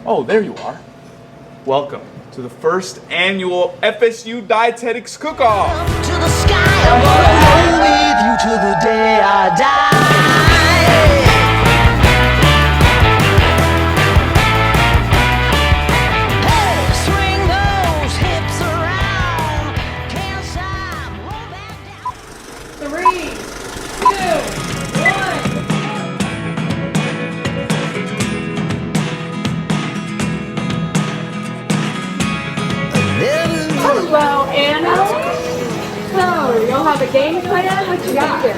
Oh, there you are. Welcome to the first annual FSU Dietetics Cook-Off. To the sky, I'm gonna roll with you till the day I die. Hey, swing those hips around. Can't stop, roll that down. 3, 2, 1. Hello, Anna. So, you'll have a game plan? What you got? We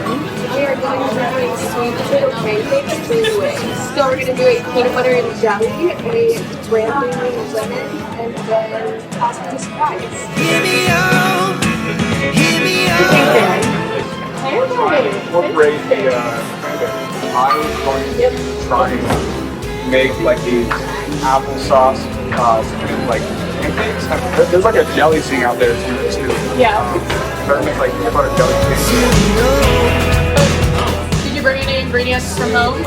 are going to be doing sweet potato pancakes 3 ways. So we're going to do a peanut butter and jelly, a cranberry and lemon, and then possibly a surprise. Hear me out, hear me out. Incorporate the I was going to try and make like these applesauce like pancakes. There's like a jelly thing out there too. Yeah. Try to make like peanut butter jelly pancakes. Did you bring any ingredients from home?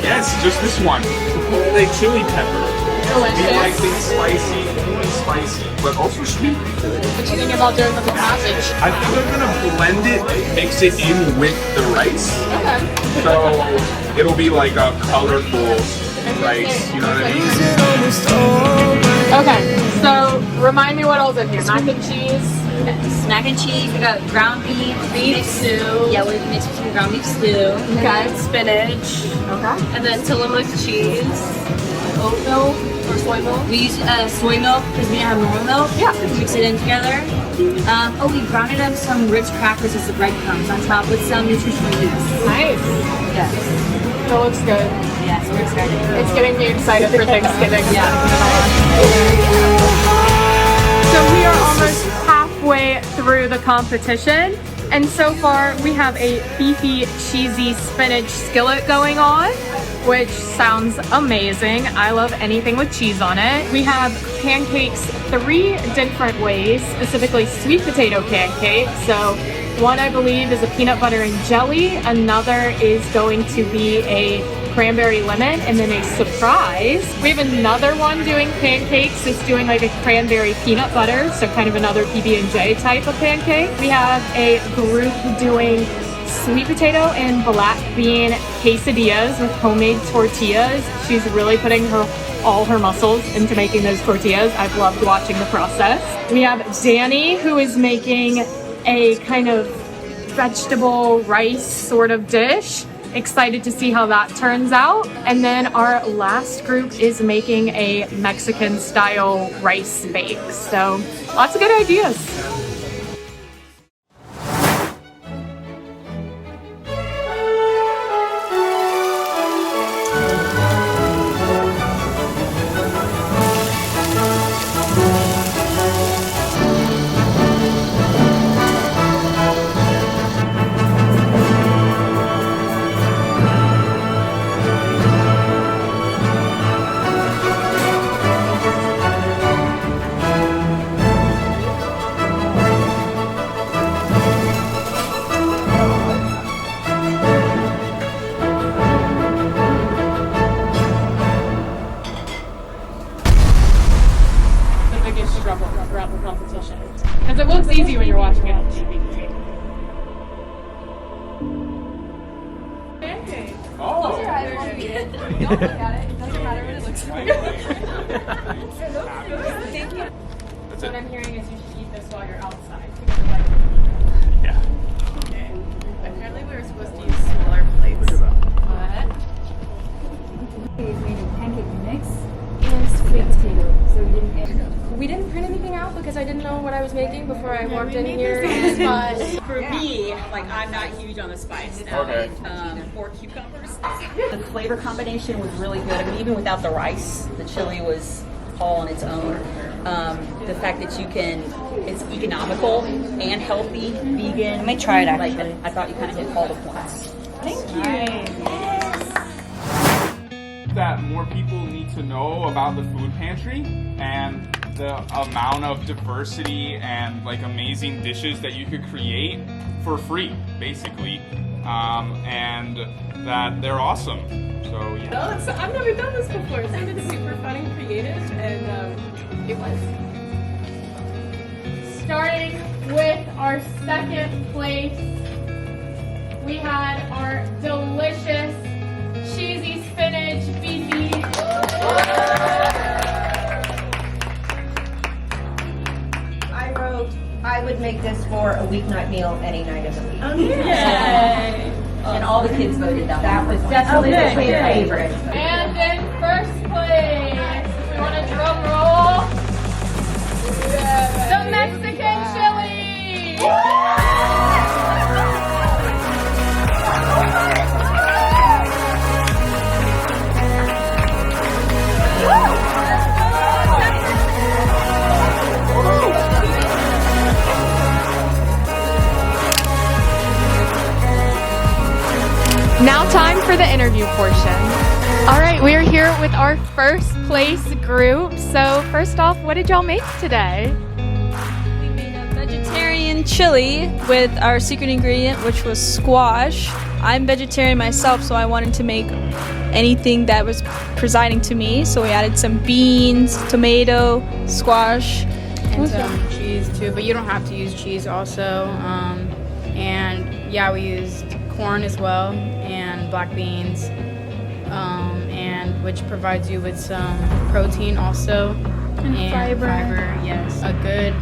Yes, just this one. Chipotle chili pepper. Delicious. We like things spicy, but also sweet. What you think about doing with the sausage? I think I'm gonna blend it, mix it in with the rice. Okay. So it'll be like a colorful rice, you know what I mean? Okay, so remind me what else in here. Mac and cheese. Mac and cheese, we got ground beef stew. Yeah, we mixed between ground beef stew. Okay. Spinach. Okay. And then Tillamook cheese. Oat milk or soy milk. We use soy milk because we didn't have normal milk. Yeah. So we mix it in together. We grounded up some Ritz crackers as the breadcrumbs on top with some nutritional yeast. Nice. Yes. That looks good. Yeah, so we're excited. It's getting me excited for Thanksgiving. Yeah. So we are almost halfway through the competition, and so far we have a beefy, cheesy spinach skillet going on, which sounds amazing. I love anything with cheese on it. We have pancakes 3 different ways, specifically sweet potato pancakes. So one, I believe, is a peanut butter and jelly. Another is going to be a cranberry lemon, and then a surprise. We have another one doing pancakes. It's doing like a cranberry peanut butter, so kind of another PB&J type of pancake. We have a group doing sweet potato and black bean quesadillas with homemade tortillas. She's really putting all her muscles into making those tortillas. I've loved watching the process. We have Danny, who is making a kind of vegetable rice sort of dish. Excited to see how that turns out. And then our last group is making a Mexican style rice bake. So lots of good ideas. Struggle throughout the competition, because it looks easy when you're watching it on TV. Pancake. Oh. Close your eyes while you eat it. Don't look at it. It doesn't matter what it looks like. Thank you. What I'm hearing is you should eat this while you're outside. Because of like, Yeah. okay. Apparently we were supposed to use smaller plates. Look at that. What? We've made a pancake mix and sweet potato. So we didn't print anything out because I didn't know what I was making before I walked in here. But For me, like I'm not huge on the spice. Now, Okay. 4 cucumbers. The flavor combination was really good. I mean, even without the rice, the chili was all on its own. The fact that it's economical and healthy, vegan. I may try it actually. Like, I thought you kind of hit all the points. Thank you. That more people need to know about the food pantry, and the amount of diversity and like amazing dishes that you could create for free, basically, and that they're awesome. So yeah. I've never done this before. It sounded super fun and creative, and it was. Starting with our second place, we had our delicious cheesy spinach beefy. I wrote, I would make this for a weeknight meal any night of the week. Yay! And all the kids voted that was definitely the favorite. And in first place, we want a drum roll. The Mexican chili. Now time for the interview portion. All right, we are here with our first place group. So first off, what did y'all make today? We made a vegetarian chili with our secret ingredient, which was squash. I'm vegetarian myself, so I wanted to make anything that was presiding to me. So we added some beans, tomato, squash, and some cheese too. But you don't have to use cheese also. And yeah, we used corn as well and black beans, and which provides you with some protein also and fiber. Yes, a good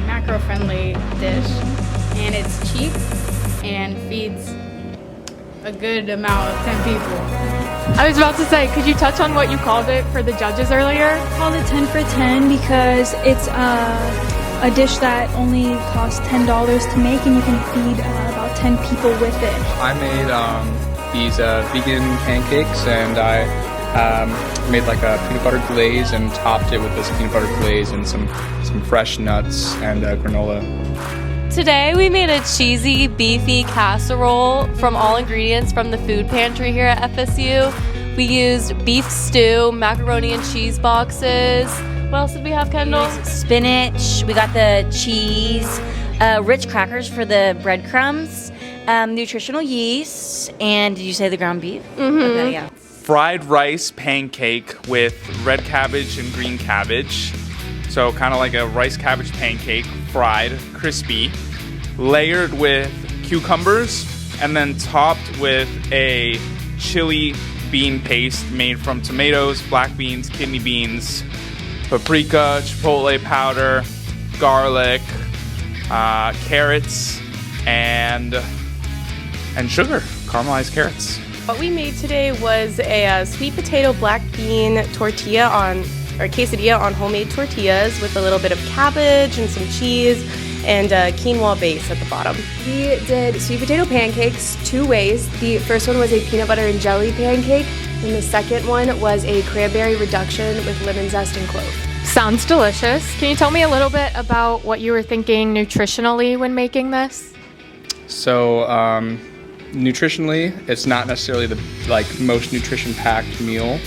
macro-friendly dish, and it's cheap and feeds a good amount of 10 people. I was about to say, could you touch on what you called it for the judges earlier? I called it 10 for 10 because it's a dish that only costs $10 to make, and you can feed about 10 people with it. I made these vegan pancakes, and I made like a peanut butter glaze and topped it with this peanut butter glaze and some fresh nuts and granola. Today we made a cheesy, beefy casserole from all ingredients from the food pantry here at FSU. We used beef stew, macaroni and cheese boxes. What else did we have, Kendall? Spinach, we got the cheese, rich crackers for the breadcrumbs, nutritional yeast, and did you say the ground beef? Mm-hmm. Okay, yeah. Fried rice pancake with red cabbage and green cabbage. So kind of like a rice cabbage pancake, fried, crispy, layered with cucumbers, and then topped with a chili bean paste made from tomatoes, black beans, kidney beans, paprika, chipotle powder, garlic, carrots, and sugar, caramelized carrots. What we made today was a sweet potato black bean tortilla or quesadilla on homemade tortillas with a little bit of cabbage and some cheese and a quinoa base at the bottom. We did sweet potato pancakes 2 ways. The first one was a peanut butter and jelly pancake, and the second one was a cranberry reduction with lemon zest and clove. Sounds delicious. Can you tell me a little bit about what you were thinking nutritionally when making this? So nutritionally, it's not necessarily the most nutrition-packed meal,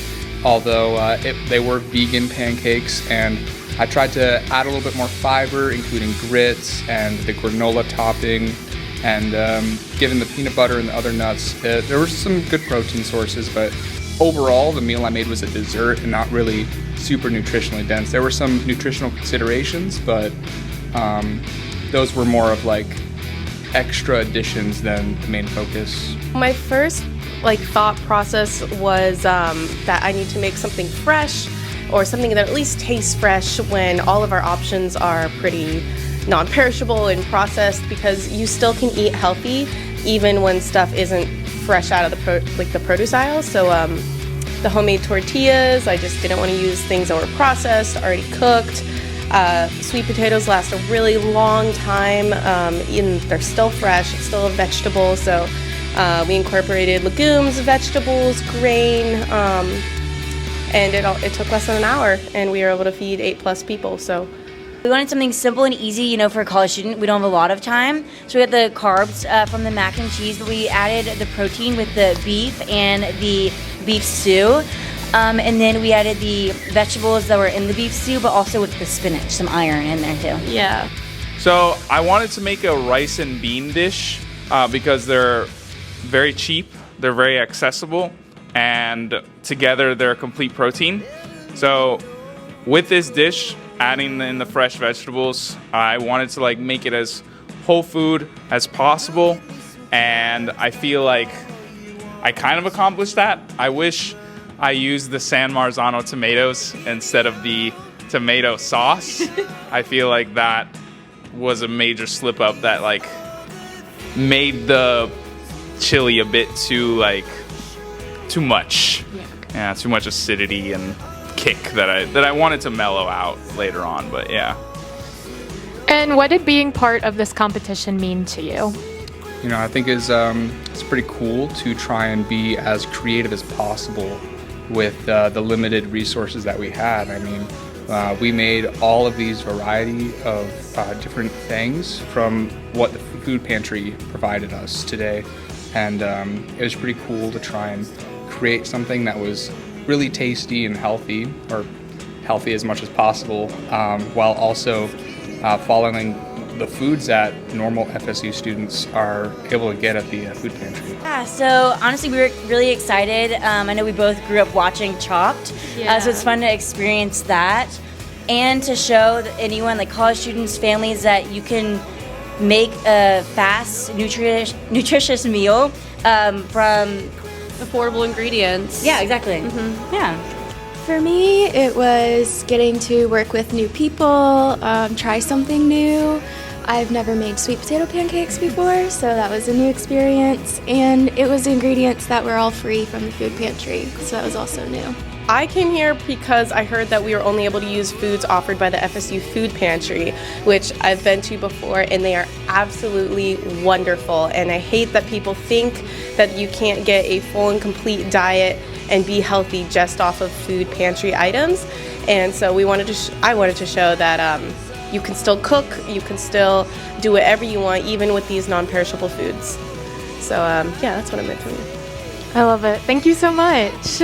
although they were vegan pancakes, and I tried to add a little bit more fiber, including grits and the granola topping, and given the peanut butter and the other nuts, there were some good protein sources, but overall the meal I made was a dessert and not really super nutritionally dense. There were some nutritional considerations, but those were more of extra additions than the main focus. My first thought process was that I need to make something fresh or something that at least tastes fresh when all of our options are pretty non-perishable and processed, because you still can eat healthy even when stuff isn't fresh out of the produce aisle. So the homemade tortillas, I just didn't want to use things that were processed, already cooked. Sweet potatoes last a really long time, and they're still fresh, it's still a vegetable, so we incorporated legumes, vegetables, grain, and it took less than an hour, and we were able to feed 8+ people. So we wanted something simple and easy, for a college student. We don't have a lot of time, so we got the carbs from the mac and cheese, but we added the protein with the beef and the beef stew. And then we added the vegetables that were in the beef stew, but also with the spinach, some iron in there too. Yeah. So I wanted to make a rice and bean dish because they're very cheap, they're very accessible, and together they're a complete protein. So with this dish, adding in the fresh vegetables, I wanted to like make it as whole food as possible, and I feel like I kind of accomplished that. I wish I used the San Marzano tomatoes instead of the tomato sauce. I feel like that was a major slip up that like made the chili a bit too much. Yeah, too much acidity and kick that I wanted to mellow out later on, but yeah. And what did being part of this competition mean to you? You know, I think it's pretty cool to try and be as creative as possible with the limited resources that we had. I mean, we made all of these variety of different things from what the food pantry provided us today, and it was pretty cool to try and create something that was really tasty and healthy, or healthy as much as possible, while also following the foods that normal FSU students are able to get at the food pantry. Yeah, so honestly we were really excited. I know we both grew up watching Chopped, so it's fun to experience that and to show anyone, like college students, families, that you can make a fast, nutritious meal from affordable ingredients. Yeah, exactly. Yeah. For me, it was getting to work with new people, try something new. I've never made sweet potato pancakes before, so that was a new experience. And it was ingredients that were all free from the food pantry, so that was also new. I came here because I heard that we were only able to use foods offered by the FSU Food Pantry, which I've been to before, and they are absolutely wonderful. And I hate that people think that you can't get a full and complete diet and be healthy just off of food pantry items. And so I wanted to show that you can still cook, you can still do whatever you want, even with these non-perishable foods. So yeah, that's what it meant to me. I love it. Thank you so much.